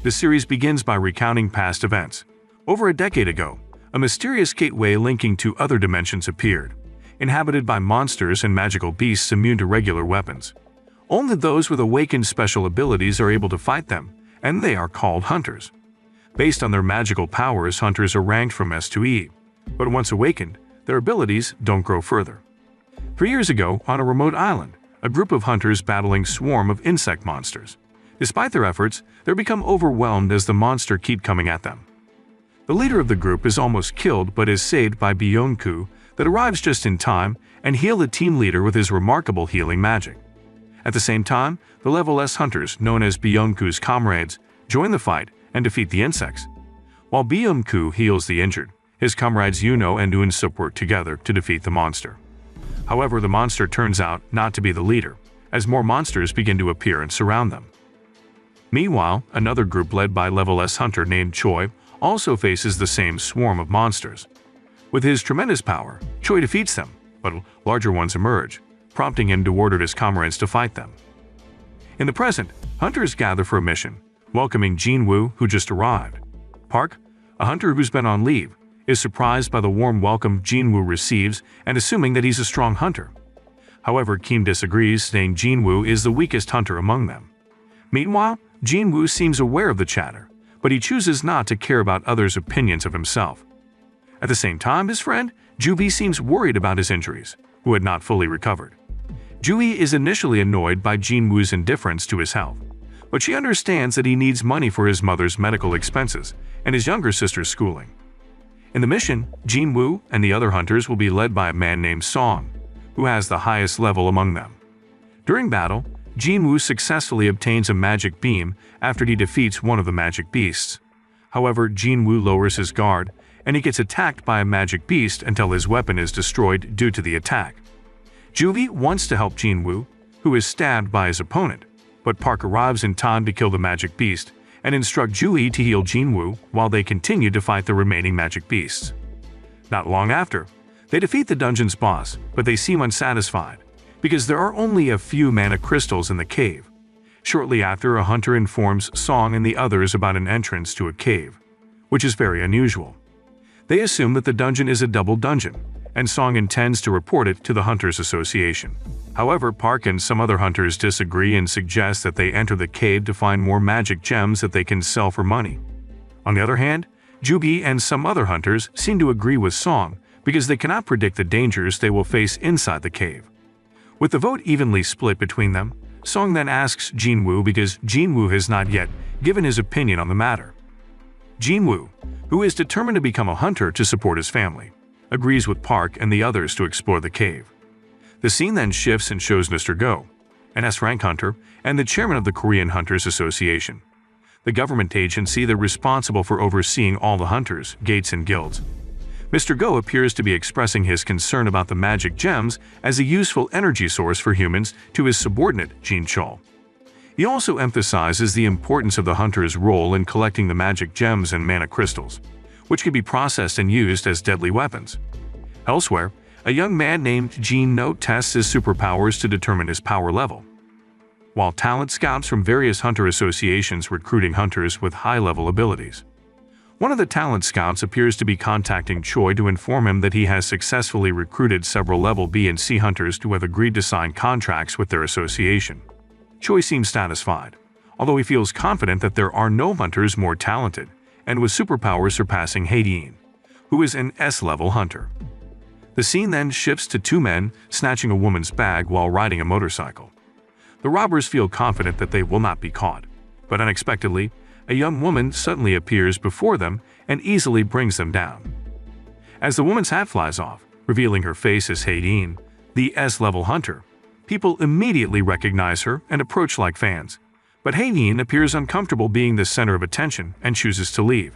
The series begins by recounting past events. Over a decade ago, a mysterious gateway linking to other dimensions appeared, inhabited by monsters and magical beasts immune to regular weapons. Only those with awakened special abilities are able to fight them, and they are called hunters. Based on their magical powers, hunters are ranked from S to E, but once awakened, their abilities don't grow further. 3 years ago, on a remote island, a group of hunters battling swarm of insect monsters. Despite their efforts, they become overwhelmed as the monster keep coming at them. The leader of the group is almost killed but is saved by Byung-koo that arrives just in time and heal the team leader with his remarkable healing magic. At the same time, the level S hunters, known as Byung-koo's comrades, join the fight and defeat the insects. While Byung-koo heals the injured, his comrades Yuno and Eun-sup work together to defeat the monster. However, the monster turns out not to be the leader, as more monsters begin to appear and surround them. Meanwhile, another group led by level S hunter named Choi also faces the same swarm of monsters. With his tremendous power, Choi defeats them, but larger ones emerge, prompting him to order his comrades to fight them. In the present, hunters gather for a mission, welcoming Jinwoo, who just arrived. Park, a hunter who's been on leave, is surprised by the warm welcome Jinwoo receives and assuming that he's a strong hunter. However, Kim disagrees, saying Jinwoo is the weakest hunter among them. Meanwhile, Jinwoo seems aware of the chatter, but he chooses not to care about others' opinions of himself. At the same time, his friend, Jubi, seems worried about his injuries, who had not fully recovered. Jui is initially annoyed by Jinwoo's indifference to his health, but she understands that he needs money for his mother's medical expenses and his younger sister's schooling. In the mission, Jinwoo and the other hunters will be led by a man named Song, who has the highest level among them. During battle, Jinwoo successfully obtains a magic beam after he defeats one of the magic beasts. However, Jinwoo lowers his guard, and he gets attacked by a magic beast until his weapon is destroyed due to the attack. Juvie wants to help Jinwoo, who is stabbed by his opponent, but Park arrives in time to kill the magic beast and instruct Jui to heal Jinwoo while they continue to fight the remaining magic beasts. Not long after, they defeat the dungeon's boss, but they seem unsatisfied, because there are only a few mana crystals in the cave. Shortly after, a hunter informs Song and the others about an entrance to a cave, which is very unusual. They assume that the dungeon is a double dungeon, and Song intends to report it to the Hunters Association. However, Park and some other hunters disagree and suggest that they enter the cave to find more magic gems that they can sell for money. On the other hand, Jubi and some other hunters seem to agree with Song because they cannot predict the dangers they will face inside the cave. With the vote evenly split between them, Song then asks Jinwoo because Jinwoo has not yet given his opinion on the matter. Jinwoo, who is determined to become a hunter to support his family, agrees with Park and the others to explore the cave. The scene then shifts and shows Mr. Go, an S-rank hunter and the chairman of the Korean Hunters Association, the government agency that is responsible for overseeing all the hunters, gates, and guilds. Mr. Go appears to be expressing his concern about the magic gems as a useful energy source for humans to his subordinate, Jin Chol. He also emphasizes the importance of the hunter's role in collecting the magic gems and mana crystals, which can be processed and used as deadly weapons. Elsewhere, a young man named Jin No tests his superpowers to determine his power level, while talent scouts from various hunter associations recruiting hunters with high-level abilities. One of the talent scouts appears to be contacting Choi to inform him that he has successfully recruited several level B and C hunters who have agreed to sign contracts with their association. Choi seems satisfied, although he feels confident that there are no hunters more talented and with superpowers surpassing Hae-in, who is an S-level hunter. The scene then shifts to two men snatching a woman's bag while riding a motorcycle. The robbers feel confident that they will not be caught, but unexpectedly, a young woman suddenly appears before them and easily brings them down. As the woman's hat flies off, revealing her face as Hae-in, the S-level hunter, people immediately recognize her and approach like fans, but Hae-in appears uncomfortable being the center of attention and chooses to leave.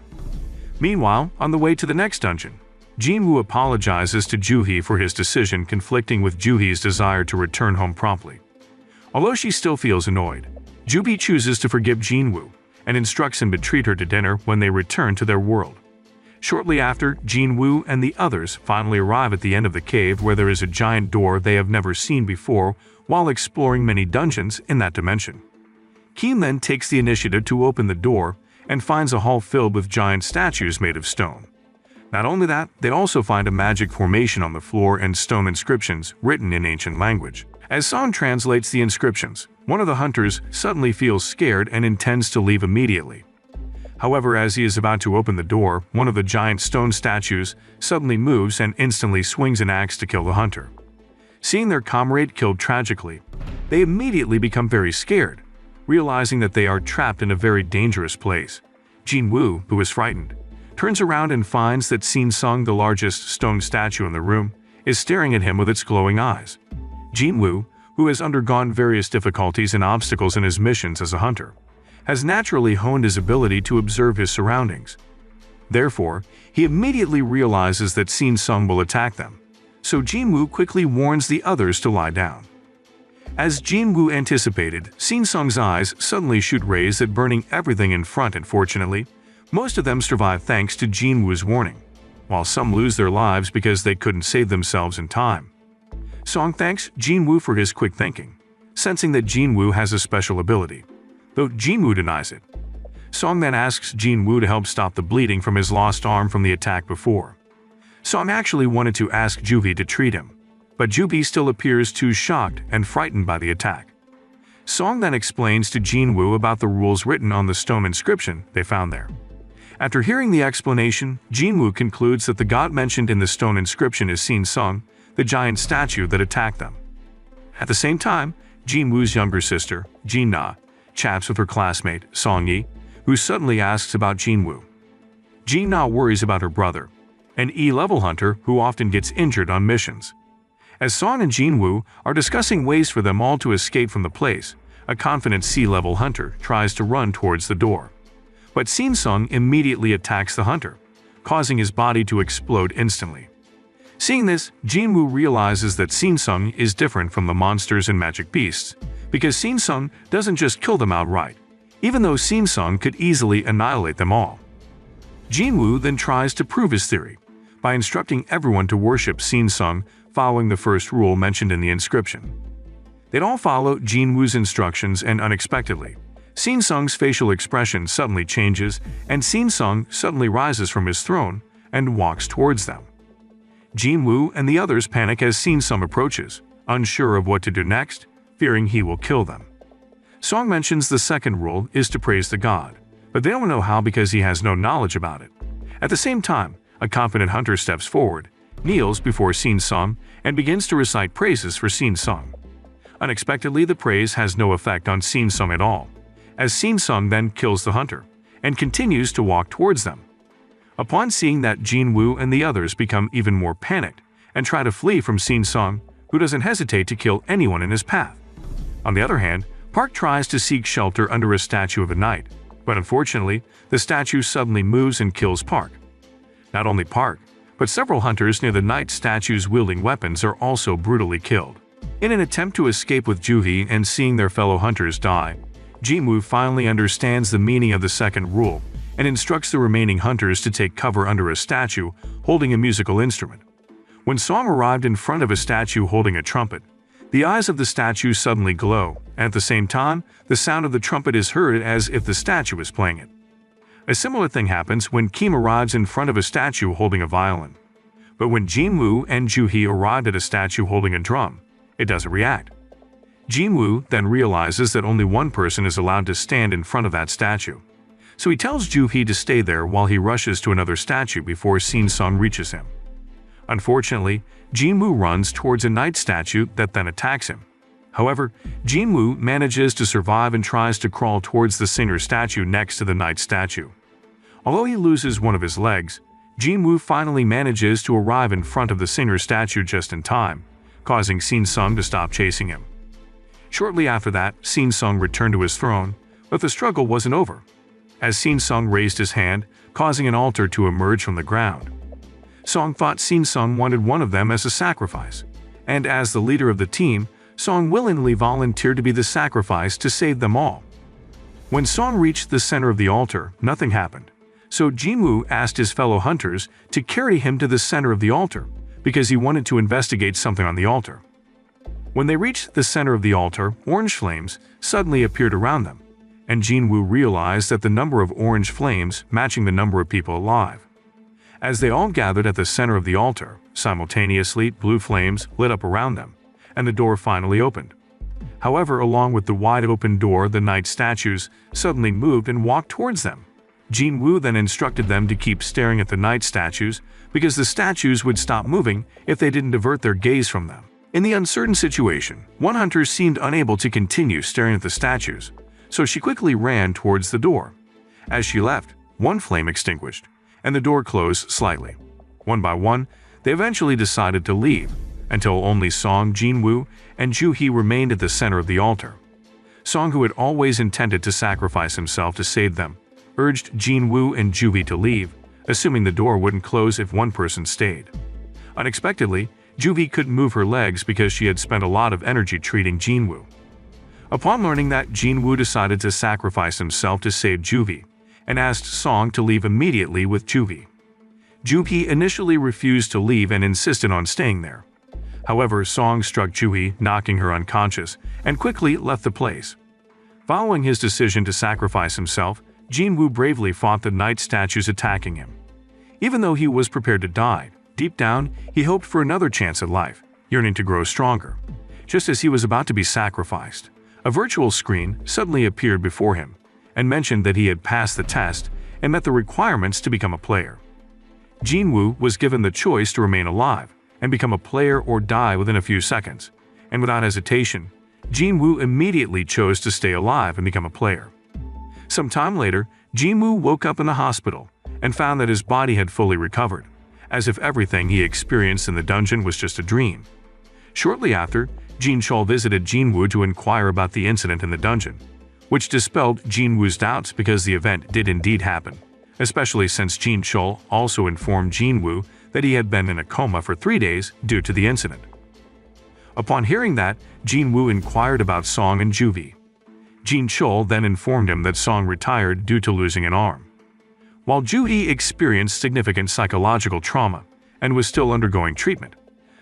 Meanwhile, on the way to the next dungeon, Jinwoo apologizes to Juhee for his decision conflicting with Juhee's desire to return home promptly. Although she still feels annoyed, Jubi chooses to forgive Jinwoo and instructs him to treat her to dinner when they return to their world. Shortly after, Jinwoo and the others finally arrive at the end of the cave where there is a giant door they have never seen before while exploring many dungeons in that dimension. Kim then takes the initiative to open the door and finds a hall filled with giant statues made of stone. Not only that, they also find a magic formation on the floor and stone inscriptions written in ancient language. As Song translates the inscriptions, one of the hunters suddenly feels scared and intends to leave immediately. However, as he is about to open the door, one of the giant stone statues suddenly moves and instantly swings an axe to kill the hunter. Seeing their comrade killed tragically, they immediately become very scared, realizing that they are trapped in a very dangerous place. Jinwoo, who is frightened, turns around and finds that Sung, the largest stone statue in the room, is staring at him with its glowing eyes. Jinwoo, who has undergone various difficulties and obstacles in his missions as a hunter, has naturally honed his ability to observe his surroundings. Therefore, he immediately realizes that Sung will attack them, so Jinwoo quickly warns the others to lie down. As Jinwoo anticipated, Sung's eyes suddenly shoot rays that burning everything in front, and fortunately, most of them survive thanks to Jinwoo's warning, while some lose their lives because they couldn't save themselves in time. Song thanks Jinwoo for his quick thinking, sensing that Jinwoo has a special ability, though Jinwoo denies it. Song then asks Jinwoo to help stop the bleeding from his lost arm from the attack before. Song actually wanted to ask Juvi to treat him, but Juvi still appears too shocked and frightened by the attack. Song then explains to Jinwoo about the rules written on the stone inscription they found there. After hearing the explanation, Jinwoo concludes that the god mentioned in the stone inscription is Sung, the giant statue that attacked them. At the same time, Jinwoo's younger sister, Jinna, chats with her classmate, Song-yi, who suddenly asks about Jinwoo. Jinna worries about her brother, an E-level hunter who often gets injured on missions. As Song and Jinwoo are discussing ways for them all to escape from the place, a confident C-level hunter tries to run towards the door. But Sung immediately attacks the hunter, causing his body to explode instantly. Seeing this, Jinwoo realizes that Sung is different from the monsters and magic beasts, because Sung doesn't just kill them outright, even though Sung could easily annihilate them all. Jinwoo then tries to prove his theory by instructing everyone to worship Sung, following the first rule mentioned in the inscription. They'd all follow Jinwoo's instructions, and unexpectedly, Sung's facial expression suddenly changes, and Sung suddenly rises from his throne and walks towards them. Jinwoo and the others panic as Sung approaches, unsure of what to do next, fearing he will kill them. Song mentions the second rule is to praise the god, but they don't know how because he has no knowledge about it. At the same time, a confident hunter steps forward, kneels before Sung, and begins to recite praises for Sung. Unexpectedly, the praise has no effect on Sung at all, as Sung then kills the hunter and continues to walk towards them. Upon seeing that, Jinwoo and the others become even more panicked and try to flee from Sung, who doesn't hesitate to kill anyone in his path. On the other hand, Park tries to seek shelter under a statue of a knight, but unfortunately, the statue suddenly moves and kills Park. Not only Park, but several hunters near the knight statues wielding weapons are also brutally killed. In an attempt to escape with Juvi and seeing their fellow hunters die, Jinwoo finally understands the meaning of the second rule and instructs the remaining hunters to take cover under a statue holding a musical instrument. When Song arrived in front of a statue holding a trumpet, the eyes of the statue suddenly glow, and at the same time, the sound of the trumpet is heard as if the statue is playing it. A similar thing happens when Kim arrives in front of a statue holding a violin. But when Jinwoo and Juhee arrived at a statue holding a drum, it doesn't react. Jinwoo then realizes that only one person is allowed to stand in front of that statue, so he tells Juhee to stay there while he rushes to another statue before Sung reaches him. Unfortunately, Jinwoo runs towards a knight statue that then attacks him. However, Jinwoo manages to survive and tries to crawl towards the singer statue next to the knight statue. Although he loses one of his legs, Jinwoo finally manages to arrive in front of the singer statue just in time, causing Sung to stop chasing him. Shortly after that, Sung returned to his throne, but the struggle wasn't over, as Sung raised his hand, causing an altar to emerge from the ground. Song thought Sung wanted one of them as a sacrifice, and as the leader of the team, Song willingly volunteered to be the sacrifice to save them all. When Song reached the center of the altar, nothing happened, so Jinwoo asked his fellow hunters to carry him to the center of the altar, because he wanted to investigate something on the altar. When they reached the center of the altar, orange flames suddenly appeared around them, and Jinwoo realized that the number of orange flames matching the number of people alive. As they all gathered at the center of the altar, simultaneously blue flames lit up around them, and the door finally opened. However, along with the wide-open door, the night statues suddenly moved and walked towards them. Jinwoo then instructed them to keep staring at the night statues because the statues would stop moving if they didn't divert their gaze from them. In the uncertain situation, one hunter seemed unable to continue staring at the statues, so she quickly ran towards the door. As she left, one flame extinguished, and the door closed slightly. One by one, they eventually decided to leave, until only Song, Jinwoo, and Joo-hee remained at the center of the altar. Song, who had always intended to sacrifice himself to save them, urged Jinwoo and Joo-hee to leave, assuming the door wouldn't close if one person stayed. Unexpectedly, Joo-hee couldn't move her legs because she had spent a lot of energy treating Jinwoo. Upon learning that, Jinwoo decided to sacrifice himself to save Joo-hee, and asked Song to leave immediately with Joo-hee. Joo-hee initially refused to leave and insisted on staying there. However, Song struck Joo-hee, knocking her unconscious, and quickly left the place. Following his decision to sacrifice himself, Jinwoo bravely fought the night statues attacking him. Even though he was prepared to die, deep down, he hoped for another chance at life, yearning to grow stronger. Just as he was about to be sacrificed, a virtual screen suddenly appeared before him and mentioned that he had passed the test and met the requirements to become a player. Jinwoo was given the choice to remain alive and become a player or die within a few seconds, and without hesitation, Jinwoo immediately chose to stay alive and become a player. Some time later, Jinwoo woke up in the hospital and found that his body had fully recovered, as if everything he experienced in the dungeon was just a dream. Shortly after, Jin Chol visited Jinwoo to inquire about the incident in the dungeon, which dispelled Jinwoo's doubts because the event did indeed happen, especially since Jin Chol also informed Jinwoo that he had been in a coma for 3 days due to the incident. Upon hearing that, Jinwoo inquired about Song and Joo-hee. Jin Chol then informed him that Song retired due to losing an arm, while Joo-hee experienced significant psychological trauma and was still undergoing treatment,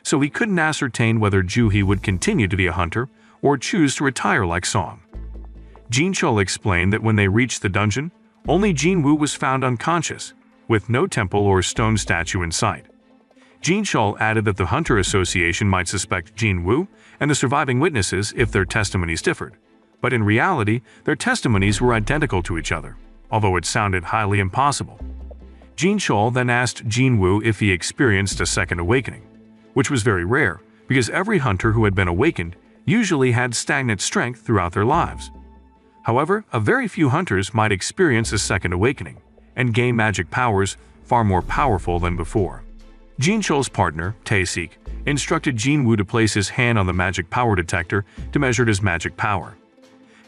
so he couldn't ascertain whether Joo-hee would continue to be a hunter or choose to retire like Song. Jin Chol explained that when they reached the dungeon, only Jinwoo was found unconscious, with no temple or stone statue in sight. Jin Chol added that the Hunter Association might suspect Jinwoo and the surviving witnesses if their testimonies differed, but in reality, their testimonies were identical to each other, although it sounded highly impossible. Jin Chol then asked Jinwoo if he experienced a second awakening, which was very rare because every hunter who had been awakened usually had stagnant strength throughout their lives. However, a very few hunters might experience a second awakening and gain magic powers far more powerful than before. Jin Chol's partner, Tae-sik, instructed Jinwoo to place his hand on the magic power detector to measure his magic power.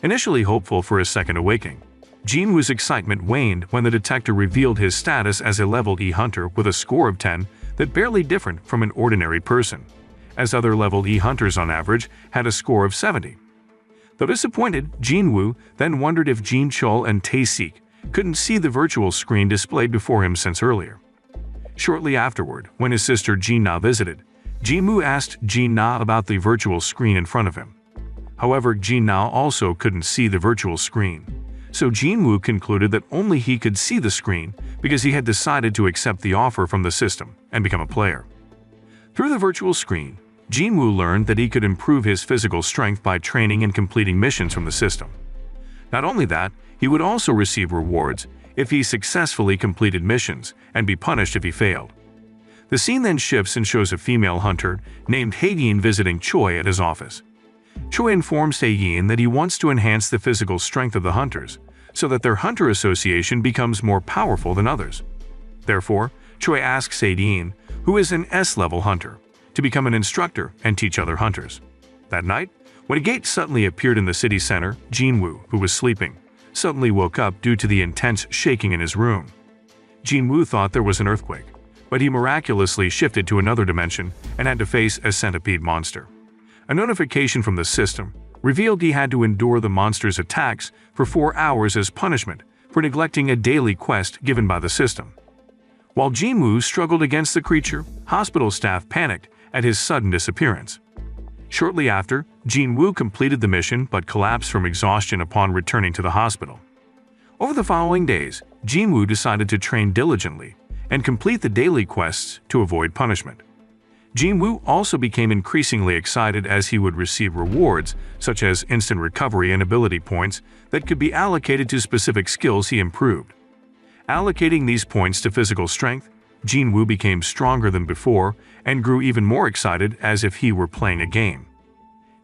Initially hopeful for a second awakening, Jinwoo's excitement waned when the detector revealed his status as a level E hunter with a score of 10 that barely different from an ordinary person, as other level E hunters on average had a score of 70. Though disappointed, Jinwoo then wondered if Jin Chol and Tae-sik couldn't see the virtual screen displayed before him since earlier. Shortly afterward, when his sister Jin-na visited, Jinwoo asked Jin-na about the virtual screen in front of him. However, Jin-na also couldn't see the virtual screen, so Jinwoo concluded that only he could see the screen because he had decided to accept the offer from the system and become a player. Through the virtual screen, Jinwoo learned that he could improve his physical strength by training and completing missions from the system. Not only that, he would also receive rewards if he successfully completed missions and be punished if he failed. The scene then shifts and shows a female hunter named Hae-yin visiting Choi at his office. Choi informs Hae-yin that he wants to enhance the physical strength of the hunters so that their hunter association becomes more powerful than others. Therefore, Choi asks Hae-yin, who is an S-level hunter, to become an instructor and teach other hunters. That night, when a gate suddenly appeared in the city center, Jinwoo, who was sleeping, suddenly woke up due to the intense shaking in his room. Jinwoo thought there was an earthquake, but he miraculously shifted to another dimension and had to face a centipede monster. A notification from the system revealed he had to endure the monster's attacks for 4 hours as punishment for neglecting a daily quest given by the system. While Jinwoo struggled against the creature, hospital staff panicked at his sudden disappearance. Shortly after, Jinwoo completed the mission but collapsed from exhaustion upon returning to the hospital. Over the following days, Jinwoo decided to train diligently and complete the daily quests to avoid punishment. Jinwoo also became increasingly excited as he would receive rewards such as instant recovery and ability points that could be allocated to specific skills he improved. Allocating these points to physical strength, Jinwoo became stronger than before and grew even more excited as if he were playing a game.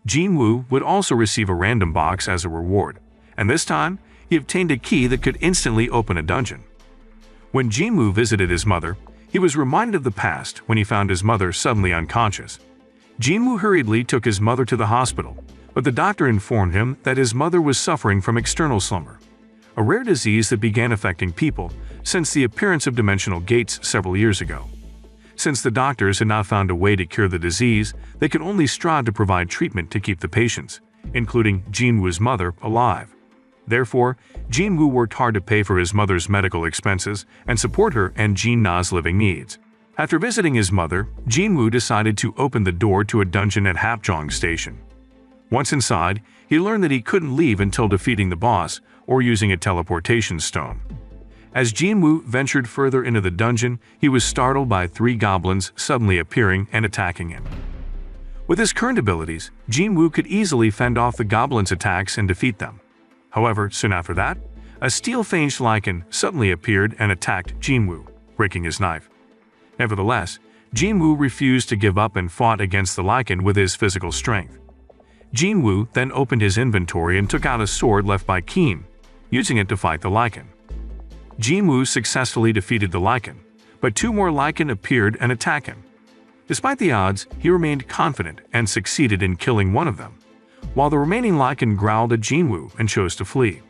Jinwoo would also receive a random box as a reward, and this time, he obtained a key that could instantly open a dungeon. When Jinwoo visited his mother, he was reminded of the past when he found his mother suddenly unconscious. Jinwoo hurriedly took his mother to the hospital, but the doctor informed him that his mother was suffering from external slumber, a rare disease that began affecting people since the appearance of dimensional gates several years ago. Since the doctors had not found a way to cure the disease, they could only strive to provide treatment to keep the patients, including Jinwoo's mother, alive. Therefore, Jinwoo worked hard to pay for his mother's medical expenses and support her and Jin-na's living needs. After visiting his mother, Jinwoo decided to open the door to a dungeon at Hapjeong Station. Once inside, he learned that he couldn't leave until defeating the boss or using a teleportation stone. As Jinwoo ventured further into the dungeon, he was startled by 3 goblins suddenly appearing and attacking him. With his current abilities, Jinwoo could easily fend off the goblins' attacks and defeat them. However, soon after that, a steel-fanged lichen suddenly appeared and attacked Jinwoo, breaking his knife. Nevertheless, Jinwoo refused to give up and fought against the lichen with his physical strength. Jinwoo then opened his inventory and took out a sword left by Kim, using it to fight the lichen. Jinwoo successfully defeated the lichen, but 2 more lichen appeared and attacked him. Despite the odds, he remained confident and succeeded in killing one of them, while the remaining lichen growled at Jinwoo and chose to flee.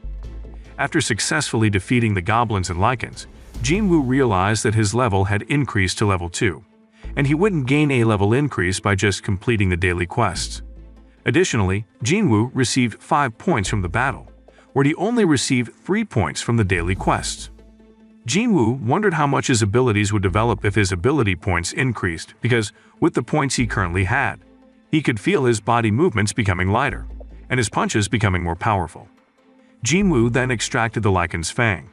After successfully defeating the goblins and lichens, Jinwoo realized that his level had increased to level 2, and he wouldn't gain a level increase by just completing the daily quests. Additionally, Jinwoo received 5 points from the battle, where he only received 3 points from the daily quests. Jinwoo wondered how much his abilities would develop if his ability points increased because, with the points he currently had, he could feel his body movements becoming lighter, and his punches becoming more powerful. Jinwoo then extracted the lichen's fang,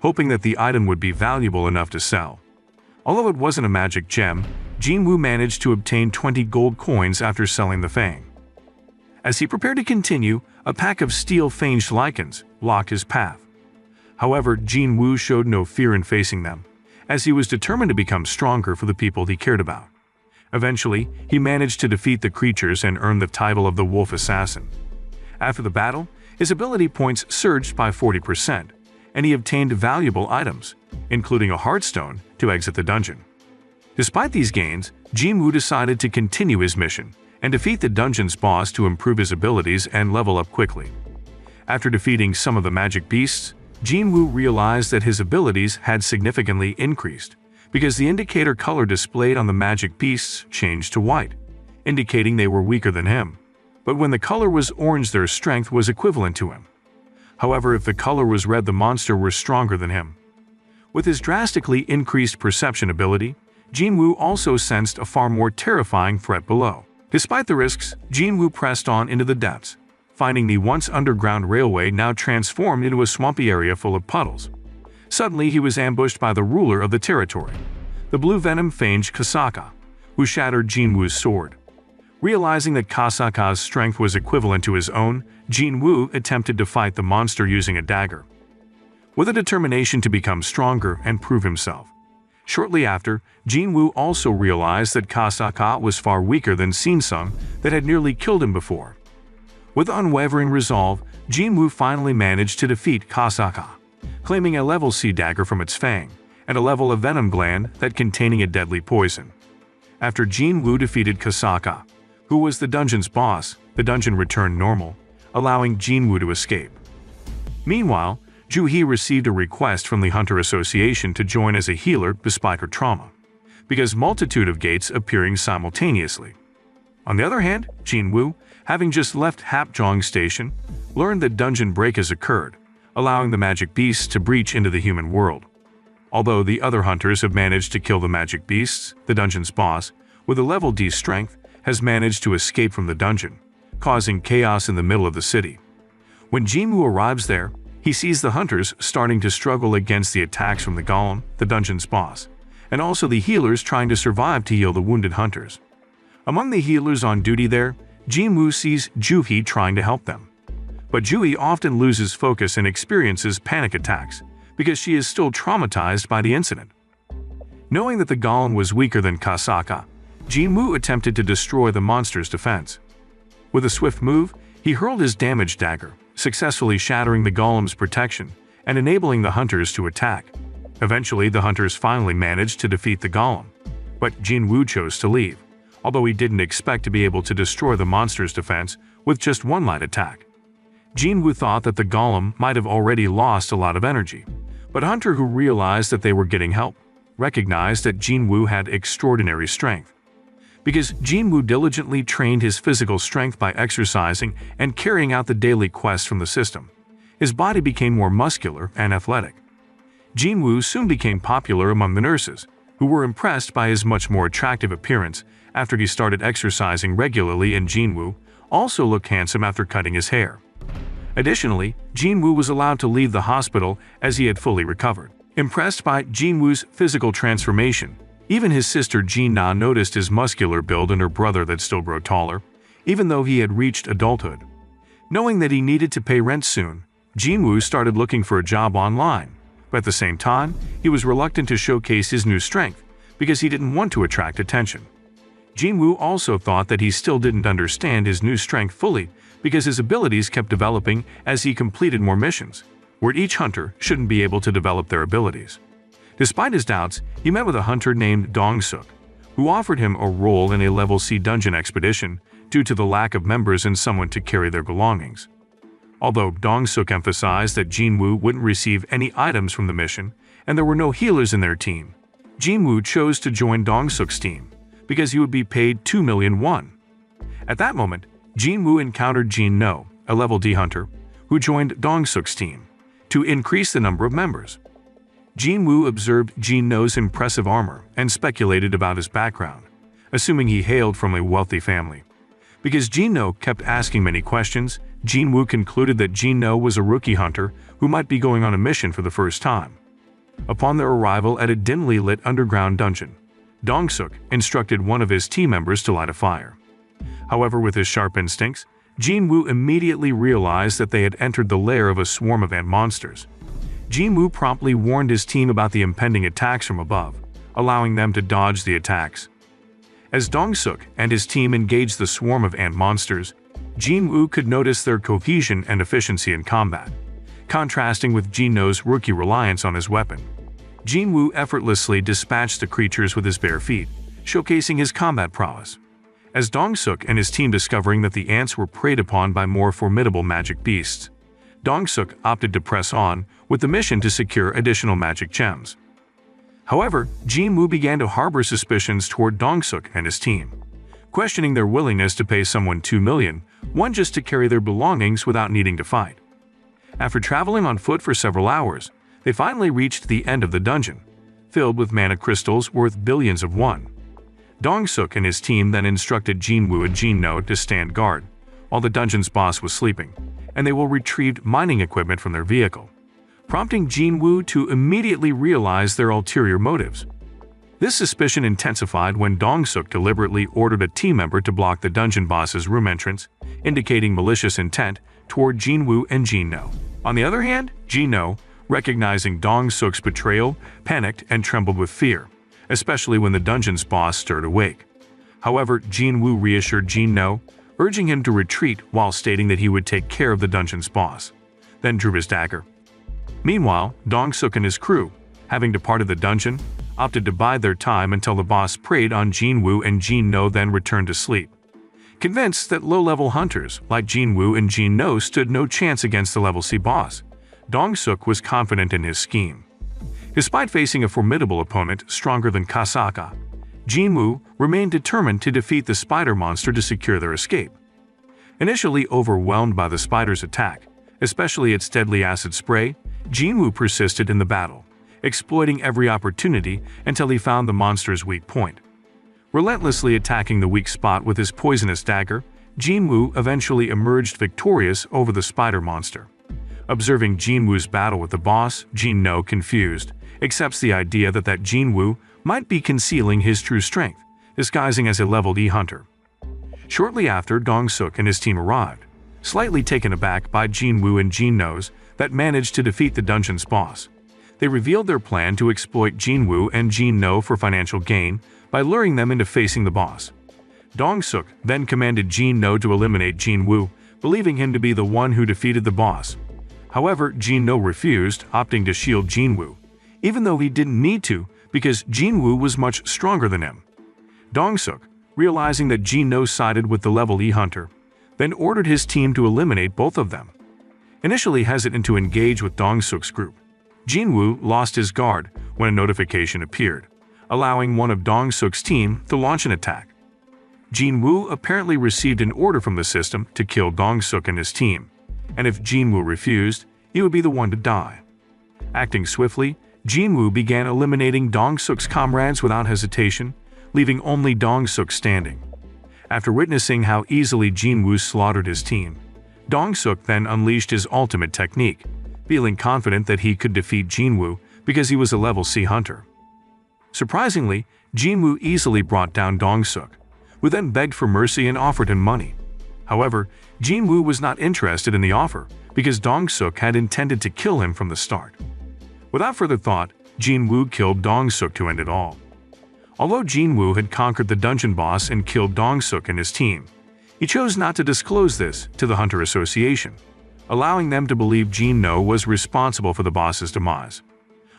hoping that the item would be valuable enough to sell. Although it wasn't a magic gem, Jinwoo managed to obtain 20 gold coins after selling the fang. As he prepared to continue, a pack of steel-fanged lichens blocked his path. However, Jinwoo showed no fear in facing them, as he was determined to become stronger for the people he cared about. Eventually, he managed to defeat the creatures and earn the title of the Wolf Assassin. After the battle, his ability points surged by 40%, and he obtained valuable items, including a heartstone, to exit the dungeon. Despite these gains, Jinwoo decided to continue his mission and defeat the dungeon's boss to improve his abilities and level up quickly. After defeating some of the magic beasts, Jinwoo realized that his abilities had significantly increased, because the indicator color displayed on the magic beasts changed to white, indicating they were weaker than him. But when the color was orange, their strength was equivalent to him. However, if the color was red, the monster were stronger than him. With his drastically increased perception ability, Jinwoo also sensed a far more terrifying threat below. Despite the risks, Jinwoo pressed on into the depths, finding the once underground railway now transformed into a swampy area full of puddles. Suddenly, he was ambushed by the ruler of the territory, the blue venom-fanged Kasaka, who shattered Jinwoo's sword. Realizing that Kasaka's strength was equivalent to his own, Jinwoo attempted to fight the monster using a dagger, with a determination to become stronger and prove himself. Shortly after, Jinwoo also realized that Kasaka was far weaker than Jinwoo Sung that had nearly killed him before. With unwavering resolve, Jinwoo finally managed to defeat Kasaka, claiming a level C dagger from its fang, and a level of venom gland that containing a deadly poison. After Jinwoo defeated Kasaka, who was the dungeon's boss, the dungeon returned normal, allowing Jinwoo to escape. Meanwhile, Juhee received a request from the Hunter Association to join as a healer despite her trauma, because multitude of gates appearing simultaneously. On the other hand, Jinwoo, having just left Hapjeong Station, learned that dungeon break has occurred, allowing the magic beasts to breach into the human world. Although the other hunters have managed to kill the magic beasts, the dungeon's boss, with a level D strength, has managed to escape from the dungeon, causing chaos in the middle of the city. When Jinwoo arrives there, he sees the hunters starting to struggle against the attacks from the golem, the dungeon's boss, and also the healers trying to survive to heal the wounded hunters. Among the healers on duty there, Jinwoo sees Juhee trying to help them. But Juhee often loses focus and experiences panic attacks because she is still traumatized by the incident. Knowing that the golem was weaker than Kasaka, Jinwoo attempted to destroy the monster's defense. With a swift move, he hurled his damage dagger, successfully shattering the golem's protection and enabling the hunters to attack. Eventually, the hunters finally managed to defeat the golem, but Jinwoo chose to leave, although he didn't expect to be able to destroy the monster's defense with just one light attack. Jinwoo thought that the golem might have already lost a lot of energy, but Hunter, who realized that they were getting help, recognized that Jinwoo had extraordinary strength. Because Jinwoo diligently trained his physical strength by exercising and carrying out the daily quests from the system, his body became more muscular and athletic. Jinwoo soon became popular among the nurses, who were impressed by his much more attractive appearance after he started exercising regularly, and Jinwoo also looked handsome after cutting his hair. Additionally, Jinwoo was allowed to leave the hospital as he had fully recovered. Impressed by Jinwoo's physical transformation, even his sister Jin-na noticed his muscular build and her brother that still grew taller, even though he had reached adulthood. Knowing that he needed to pay rent soon, Jinwoo started looking for a job online, but at the same time, he was reluctant to showcase his new strength because he didn't want to attract attention. Jinwoo also thought that he still didn't understand his new strength fully because his abilities kept developing as he completed more missions, where each hunter shouldn't be able to develop their abilities. Despite his doubts, he met with a hunter named Dong-suk, who offered him a role in a level C dungeon expedition due to the lack of members and someone to carry their belongings. Although Dong-suk emphasized that Jinwoo wouldn't receive any items from the mission and there were no healers in their team, Jinwoo chose to join Dong-suk's team because he would be paid 2 million won. At that moment, Jinwoo encountered Jin-no, a level D hunter, who joined Dong-suk's team to increase the number of members. Jinwoo observed Jin-no's impressive armor and speculated about his background, assuming he hailed from a wealthy family. Because Jin-no kept asking many questions, Jinwoo concluded that Jin-no was a rookie hunter who might be going on a mission for the first time. Upon their arrival at a dimly lit underground dungeon, Dong-suk instructed one of his team members to light a fire. However, with his sharp instincts, Jinwoo immediately realized that they had entered the lair of a swarm of ant monsters. Jinwoo promptly warned his team about the impending attacks from above, allowing them to dodge the attacks. As Dong-suk and his team engaged the swarm of ant monsters, Jinwoo could notice their cohesion and efficiency in combat, contrasting with Jin-no's rookie reliance on his weapon. Jinwoo effortlessly dispatched the creatures with his bare feet, showcasing his combat prowess. As Dong-suk and his team discovering that the ants were preyed upon by more formidable magic beasts, Dong-suk opted to press on with the mission to secure additional magic gems. However, Jinwoo began to harbor suspicions toward Dong-suk and his team, questioning their willingness to pay someone 2 million won just to carry their belongings without needing to fight. After traveling on foot for several hours, they finally reached the end of the dungeon, filled with mana crystals worth billions of won. Dong-suk and his team then instructed Jinwoo and Jin-no to stand guard, while the dungeon's boss was sleeping, and they will retrieve mining equipment from their vehicle, prompting Jinwoo to immediately realize their ulterior motives. This suspicion intensified when Dong-suk deliberately ordered a team member to block the dungeon boss's room entrance, indicating malicious intent toward Jinwoo and Jin-no. On the other hand, Jin-no, recognizing Dong-suk's betrayal, panicked and trembled with fear, especially when the dungeon's boss stirred awake. However, Jinwoo reassured Jin-no, urging him to retreat while stating that he would take care of the dungeon's boss, then drew his dagger. Meanwhile, Dong-suk and his crew, having departed the dungeon, opted to bide their time until the boss preyed on Jinwoo and Jin-no, then returned to sleep. Convinced that low-level hunters like Jinwoo and Jin-no stood no chance against the level C boss, Dong-suk was confident in his scheme. Despite facing a formidable opponent stronger than Kasaka, Jinwoo remained determined to defeat the spider monster to secure their escape. Initially overwhelmed by the spider's attack, especially its deadly acid spray, Jinwoo persisted in the battle, exploiting every opportunity until he found the monster's weak point. Relentlessly attacking the weak spot with his poisonous dagger, Jinwoo eventually emerged victorious over the spider monster. Observing Jinwoo's battle with the boss, Jinno, confused, accepts the idea that Jinwoo might be concealing his true strength, disguising as a level E hunter. Shortly after, Dong-suk and his team arrived, slightly taken aback by Jinwoo and Jinno's that managed to defeat the dungeon's boss. They revealed their plan to exploit Jinwoo and Jinno for financial gain by luring them into facing the boss. Dong-suk then commanded Jinno to eliminate Jinwoo, believing him to be the one who defeated the boss. However, Jinno refused, opting to shield Jinwoo, even though he didn't need to because Jinwoo was much stronger than him. Dong-suk, realizing that Jinno sided with the level E hunter, then ordered his team to eliminate both of them. Initially hesitant to engage with Dong-suk's group, Jinwoo lost his guard when a notification appeared, allowing one of Dong-suk's team to launch an attack. Jinwoo apparently received an order from the system to kill Dong-suk and his team, and if Jinwoo refused, he would be the one to die. Acting swiftly, Jinwoo began eliminating Dong-suk's comrades without hesitation, leaving only Dong-suk standing. After witnessing how easily Jinwoo slaughtered his team, Dong-suk then unleashed his ultimate technique, feeling confident that he could defeat Jinwoo because he was a level C hunter. Surprisingly, Jinwoo easily brought down Dong-suk, who then begged for mercy and offered him money. However, Jinwoo was not interested in the offer because Dong-suk had intended to kill him from the start. Without further thought, Jinwoo killed Dong-suk to end it all. Although Jinwoo had conquered the dungeon boss and killed Dong-suk and his team, he chose not to disclose this to the Hunter Association, allowing them to believe Jinno was responsible for the boss's demise.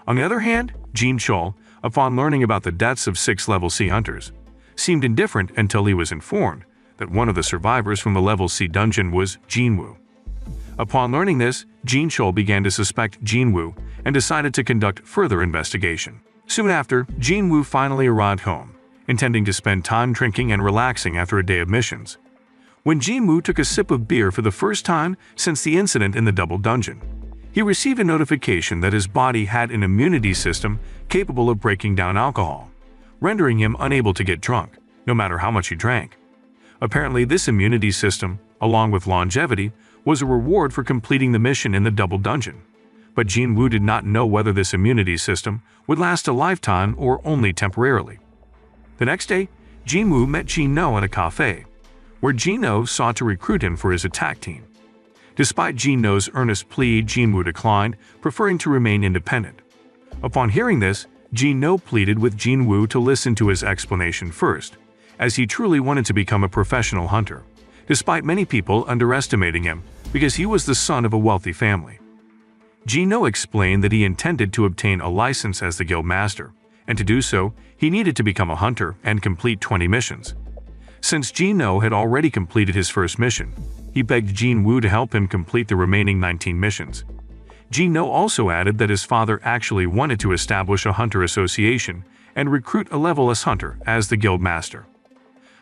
On the other hand, Jin-chul, upon learning about the deaths of 6 level C hunters, seemed indifferent until he was informed that one of the survivors from the level C dungeon was Jinwoo. Upon learning this, Jin-chul began to suspect Jinwoo and decided to conduct further investigation. Soon after, Jinwoo finally arrived home, intending to spend time drinking and relaxing after a day of missions. When Jinwoo took a sip of beer for the first time since the incident in the double dungeon, he received a notification that his body had an immunity system capable of breaking down alcohol, rendering him unable to get drunk, no matter how much he drank. Apparently, this immunity system, along with longevity, was a reward for completing the mission in the double dungeon. But Jinwoo did not know whether this immunity system would last a lifetime or only temporarily. The next day, Jinwoo met Jinno at a cafe, where Jinno sought to recruit him for his attack team. Despite Jinno's earnest plea, Jinwoo declined, preferring to remain independent. Upon hearing this, Jinno pleaded with Jinwoo to listen to his explanation first, as he truly wanted to become a professional hunter, despite many people underestimating him because he was the son of a wealthy family. Jinno explained that he intended to obtain a license as the guild master, and to do so, he needed to become a hunter and complete 20 missions. Since Jinno had already completed his first mission, he begged Jinwoo to help him complete the remaining 19 missions. Jinno also added that his father actually wanted to establish a hunter association and recruit a level S hunter as the guild master.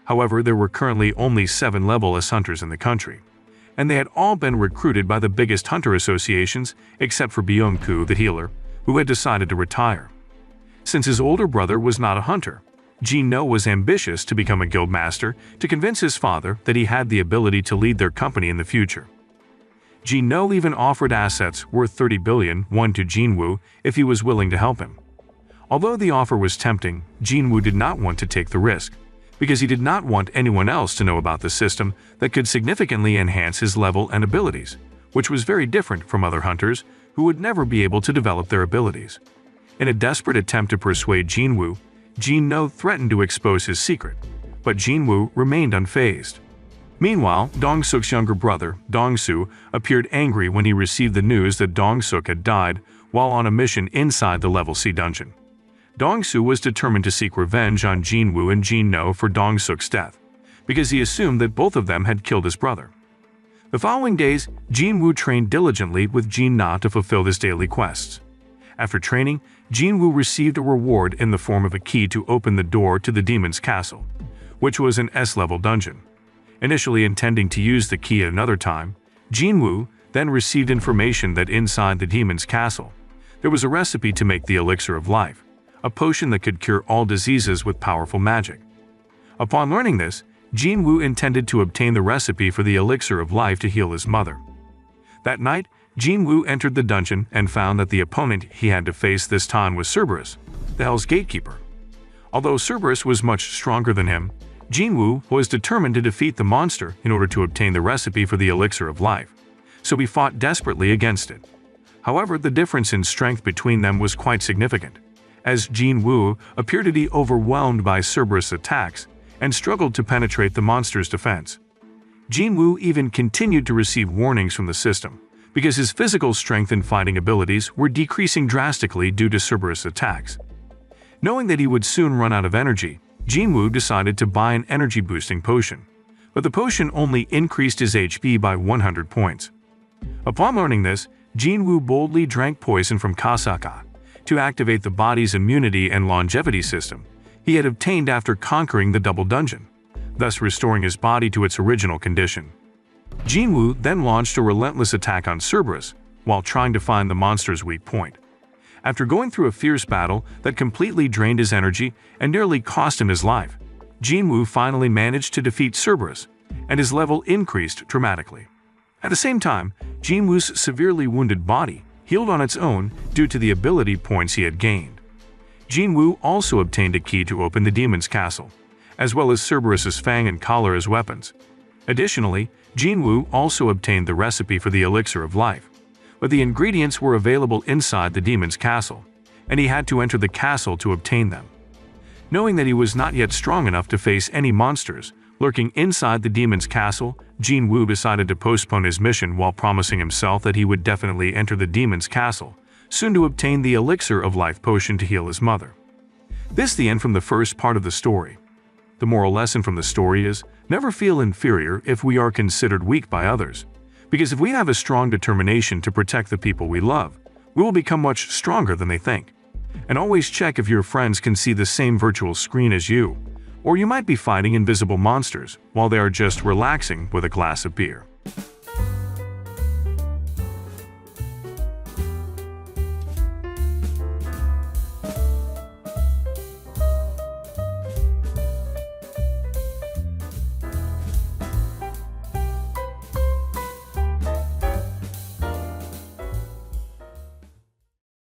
However, there were currently only 7 level S hunters in the country, and they had all been recruited by the biggest hunter associations except for Byung-ku the healer, who had decided to retire. Since his older brother was not a hunter, Jinno was ambitious to become a guild master to convince his father that he had the ability to lead their company in the future. Jinno even offered assets worth 30 billion won to Jinwoo if he was willing to help him. Although the offer was tempting, Jinwoo did not want to take the risk, because he did not want anyone else to know about the system that could significantly enhance his level and abilities, which was very different from other hunters who would never be able to develop their abilities. In a desperate attempt to persuade Jinwoo, Jinno threatened to expose his secret, but Jinwoo remained unfazed. Meanwhile, Dong-suk's younger brother, Dong-su, appeared angry when he received the news that Dong-suk had died while on a mission inside the level C dungeon. Dong-su was determined to seek revenge on Jinwoo and Jinno for Dong-suk's death, because he assumed that both of them had killed his brother. The following days, Jinwoo trained diligently with Jin-na to fulfill his daily quests. After training, Jinwoo received a reward in the form of a key to open the door to the demon's castle, which was an S-level dungeon. Initially intending to use the key at another time, Jinwoo then received information that inside the demon's castle, there was a recipe to make the elixir of life, a potion that could cure all diseases with powerful magic. Upon learning this, Jinwoo intended to obtain the recipe for the elixir of life to heal his mother. That night, Jinwoo entered the dungeon and found that the opponent he had to face this time was Cerberus, the Hell's Gatekeeper. Although Cerberus was much stronger than him, Jinwoo was determined to defeat the monster in order to obtain the recipe for the elixir of life, so he fought desperately against it. However, the difference in strength between them was quite significant, as Jinwoo appeared to be overwhelmed by Cerberus' attacks and struggled to penetrate the monster's defense. Jinwoo even continued to receive warnings from the system, because his physical strength and fighting abilities were decreasing drastically due to Cerberus' attacks. Knowing that he would soon run out of energy, Jinwoo decided to buy an energy-boosting potion, but the potion only increased his HP by 100 points. Upon learning this, Jinwoo boldly drank poison from Kasaka to activate the body's immunity and longevity system he had obtained after conquering the double dungeon, thus restoring his body to its original condition. Jinwoo then launched a relentless attack on Cerberus while trying to find the monster's weak point. After going through a fierce battle that completely drained his energy and nearly cost him his life, Jinwoo finally managed to defeat Cerberus, and his level increased dramatically. At the same time, Jinwoo's severely wounded body healed on its own due to the ability points he had gained. Jinwoo also obtained a key to open the demon's castle, as well as Cerberus's fang and collar as weapons. Additionally, Jinwoo also obtained the recipe for the elixir of life, but the ingredients were available inside the demon's castle, and he had to enter the castle to obtain them. Knowing that he was not yet strong enough to face any monsters lurking inside the demon's castle, Jinwoo decided to postpone his mission while promising himself that he would definitely enter the demon's castle soon to obtain the elixir of life potion to heal his mother. This is the end from the first part of the story. The moral lesson from the story is, never feel inferior if we are considered weak by others, because if we have a strong determination to protect the people we love, we will become much stronger than they think. And always check if your friends can see the same virtual screen as you, or you might be fighting invisible monsters while they are just relaxing with a glass of beer.